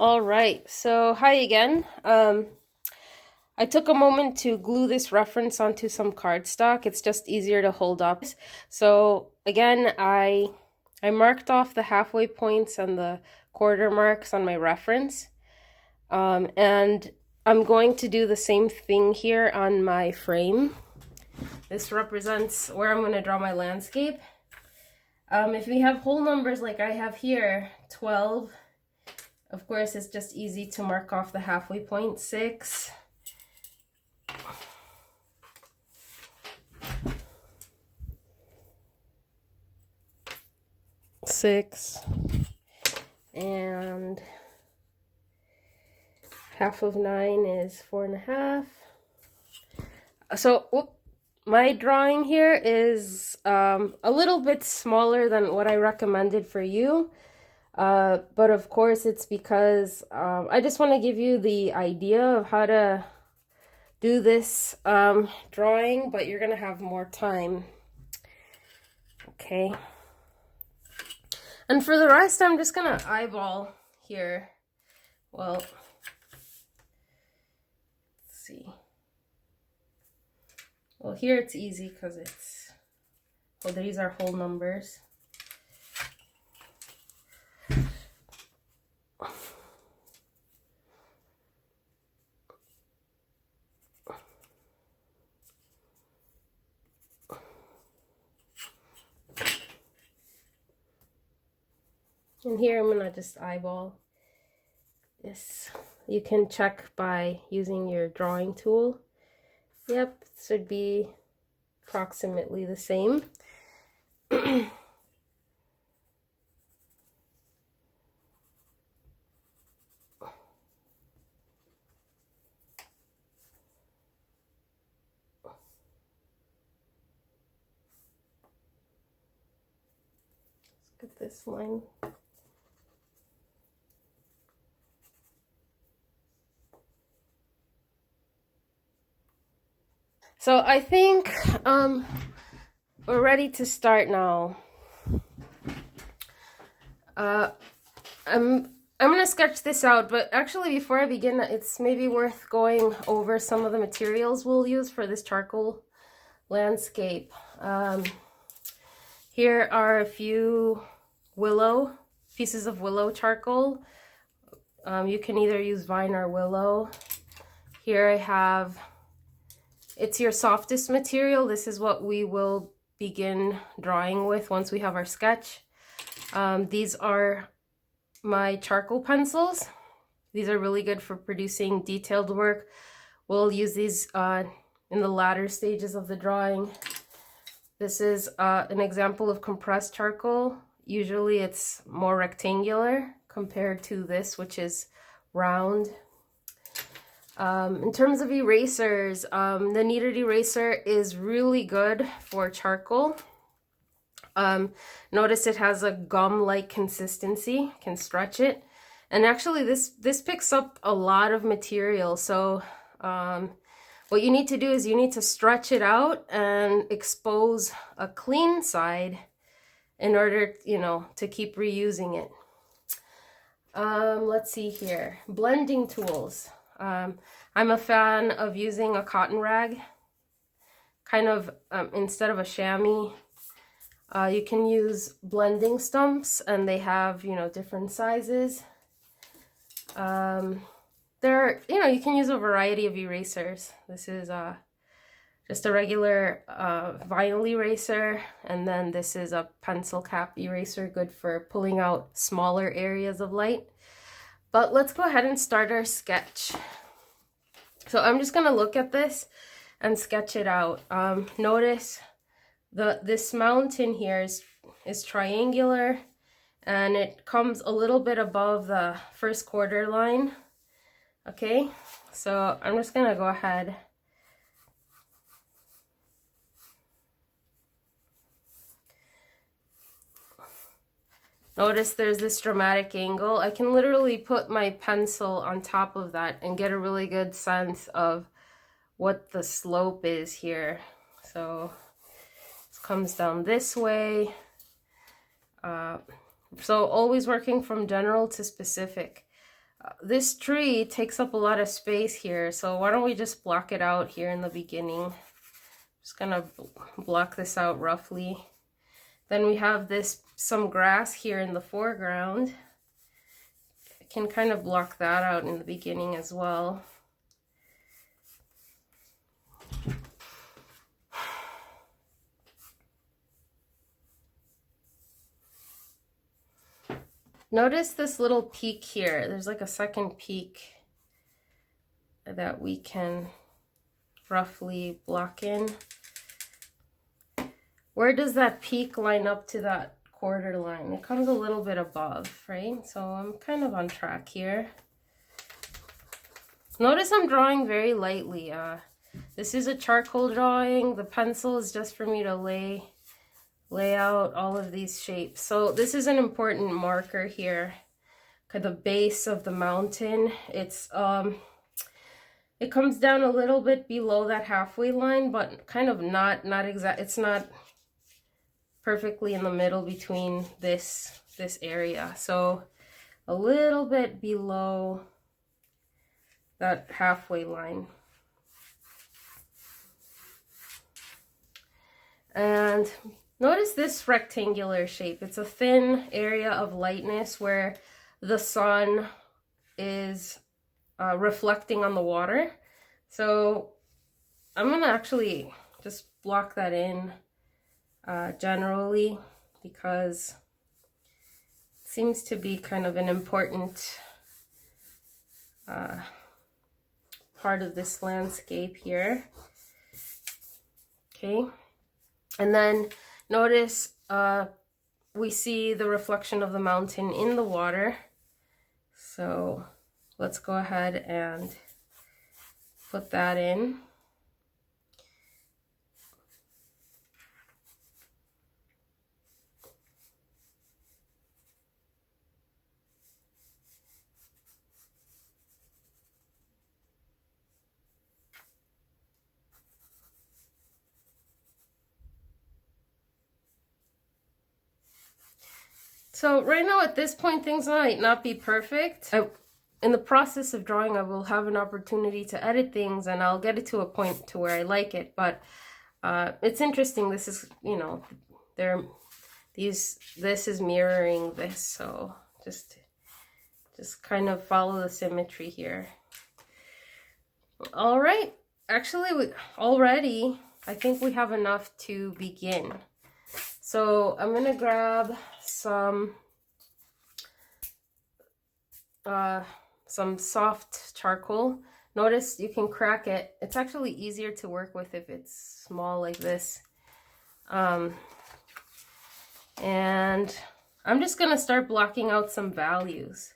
All right, so hi again. I took a moment to glue this reference onto some cardstock. It's just easier to hold up. So again, I marked off the halfway points and the quarter marks on my reference. And I'm going to do the same thing here on my frame. This represents where I'm going to draw my landscape. If we have whole numbers like I have here, 12, of course, it's just easy to mark off the halfway point. 6, 6, and half of 9 is 4.5. So, my drawing here is a little bit smaller than what I recommended for you. But of course, it's because I just want to give you the idea of how to do this drawing, but you're going to have more time. Okay. And for the rest, I'm just going to eyeball here. Well, let's see. Well, here it's easy because it's, well, these are whole numbers. And here I'm going to just eyeball this. You can check by using your drawing tool. Yep, it should be approximately the same. Let's get this line. So I think we're ready to start now. I'm gonna sketch this out, but actually before I begin, it's maybe worth going over some of the materials we'll use for this charcoal landscape. Here are a few pieces of willow charcoal. You can either use vine or willow. Here I have, it's your softest material. This is what we will begin drawing with once we have our sketch. These are my charcoal pencils. These are really good for producing detailed work. We'll use these in the latter stages of the drawing. This is an example of compressed charcoal. Usually it's more rectangular compared to this, which is round. In terms of erasers, the kneaded eraser is really good for charcoal. Notice it has a gum-like consistency, can stretch it. And actually this picks up a lot of material. So what you need to do is you need to stretch it out and expose a clean side in order, to keep reusing it. Let's see here. Blending tools. I'm a fan of using a cotton rag, kind of instead of a chamois. You can use blending stumps, and they have, different sizes. You can use a variety of erasers. This is just a regular vinyl eraser, and then this is a pencil cap eraser, good for pulling out smaller areas of light. But let's go ahead and start our sketch. So I'm just gonna look at this and sketch it out. Notice this mountain here is triangular, and it comes a little bit above the first quarter line. Okay, so I'm just gonna go ahead. Notice there's this dramatic angle. I can literally put my pencil on top of that and get a really good sense of what the slope is here. So it comes down this way. So always working from general to specific. this tree takes up a lot of space here, so why don't we just block it out here in the beginning. Just gonna block this out roughly. Then we have some grass here in the foreground. I can kind of block that out in the beginning as well. Notice this little peak here. There's like a second peak that we can roughly block in. Where does that peak line up to that quarter line? It comes a little bit above, right? So I'm kind of on track here. Notice I'm drawing very lightly. This is a charcoal drawing. The pencil is just for me to lay out all of these shapes. So this is an important marker here. The base of the mountain. It comes down a little bit below that halfway line, but kind of not exact. It's not perfectly in the middle between this area. So a little bit below that halfway line. And notice this rectangular shape. It's a thin area of lightness where the sun is reflecting on the water. So I'm gonna actually just block that in generally, because it seems to be kind of an important part of this landscape here. Okay, and then notice we see the reflection of the mountain in the water. So let's go ahead and put that in. So right now at this point, things might not be perfect. In the process of drawing, I will have an opportunity to edit things, and I'll get it to a point to where I like it. But it's interesting. This is, you know, this is mirroring this, so just kind of follow the symmetry here. All right, actually, already I think we have enough to begin. So I'm gonna grab some soft charcoal. Notice you can crack it. It's actually easier to work with if it's small like this. And I'm just gonna start blocking out some values.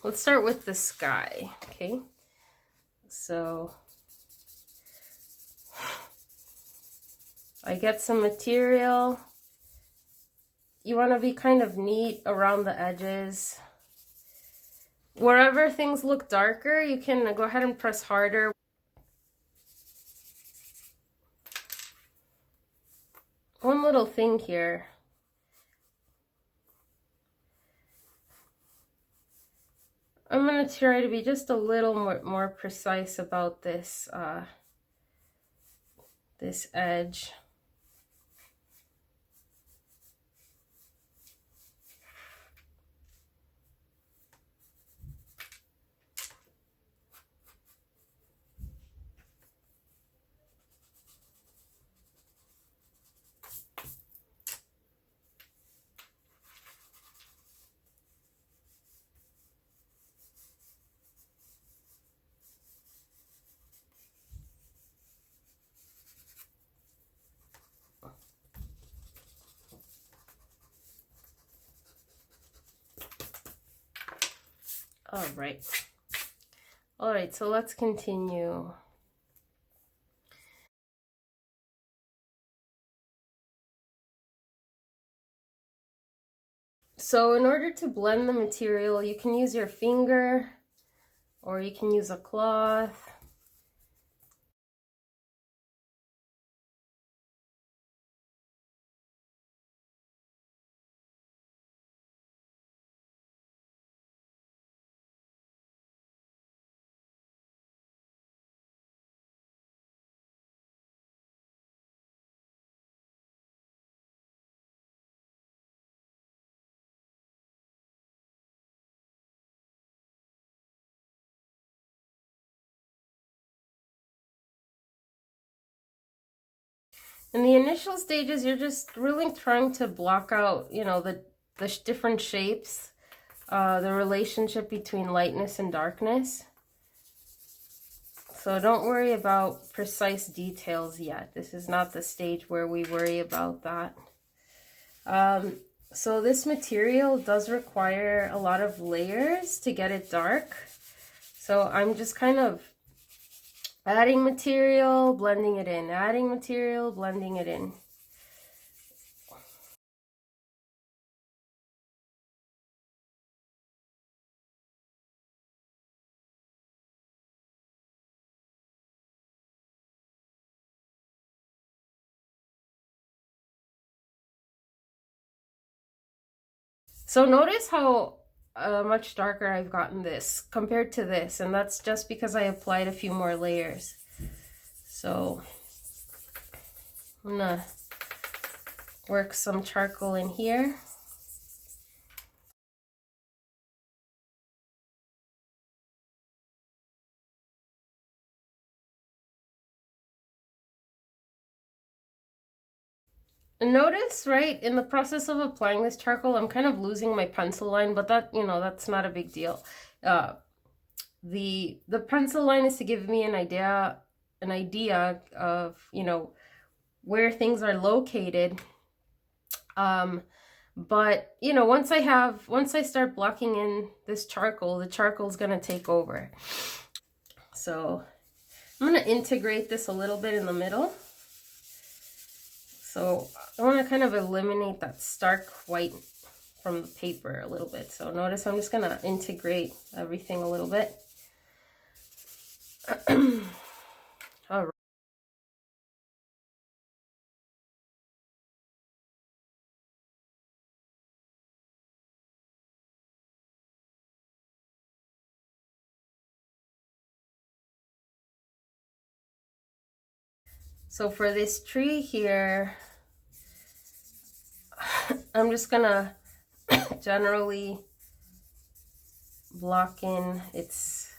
Let's start with the sky, okay? So I get some material. You want to be kind of neat around the edges. Wherever things look darker, you can go ahead and press harder. One little thing here. I'm going to try to be just a little more precise about this this edge. All right, so let's continue. So in order to blend the material, you can use your finger or you can use a cloth. In the initial stages, you're just really trying to block out, the different shapes, the relationship between lightness and darkness. So don't worry about precise details yet. This is not the stage where we worry about that. So this material does require a lot of layers to get it dark. So I'm just kind of adding material, blending it in, adding material, blending it in. So notice how much darker I've gotten this compared to this, and that's just because I applied a few more layers. So I'm gonna work some charcoal in here. And notice, right, in the process of applying this charcoal, I'm kind of losing my pencil line, but that, that's not a big deal. The pencil line is to give me an idea of, where things are located. But, once I start blocking in this charcoal, the charcoal is going to take over. So I'm going to integrate this a little bit in the middle. So I want to kind of eliminate that stark white from the paper a little bit. So notice I'm just going to integrate everything a little bit. All right. So for this tree here, I'm just going to generally block in its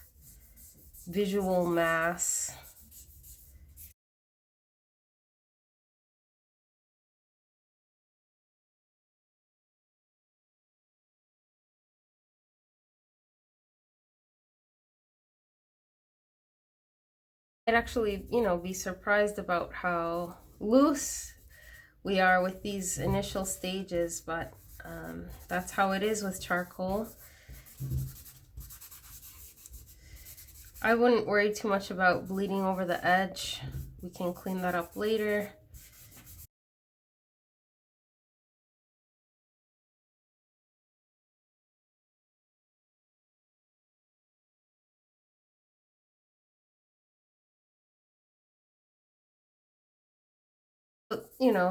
visual mass. I'd actually, be surprised about how loose we are with these initial stages, but that's how it is with charcoal. I wouldn't worry too much about bleeding over the edge. We can clean that up later.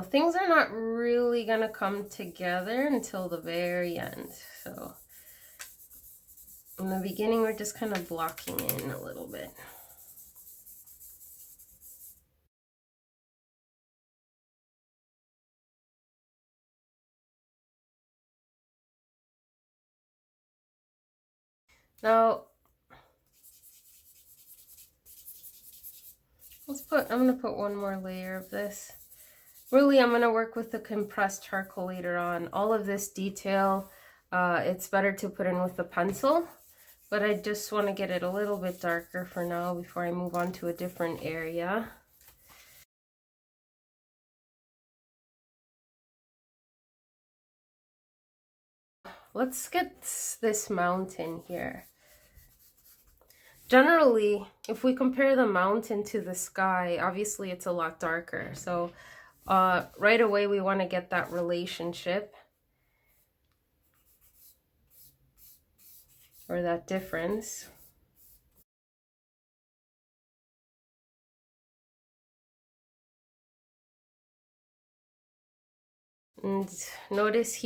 Things are not really gonna come together until the very end. So in the beginning, we're just kind of blocking in a little bit. Now, I'm gonna put one more layer of this. Really, I'm gonna work with the compressed charcoal later on. All of this detail, it's better to put in with the pencil, but I just want to get it a little bit darker for now before I move on to a different area. Let's get this mountain here. Generally, if we compare the mountain to the sky, obviously it's a lot darker. So right away we want to get that relationship or that difference. And notice here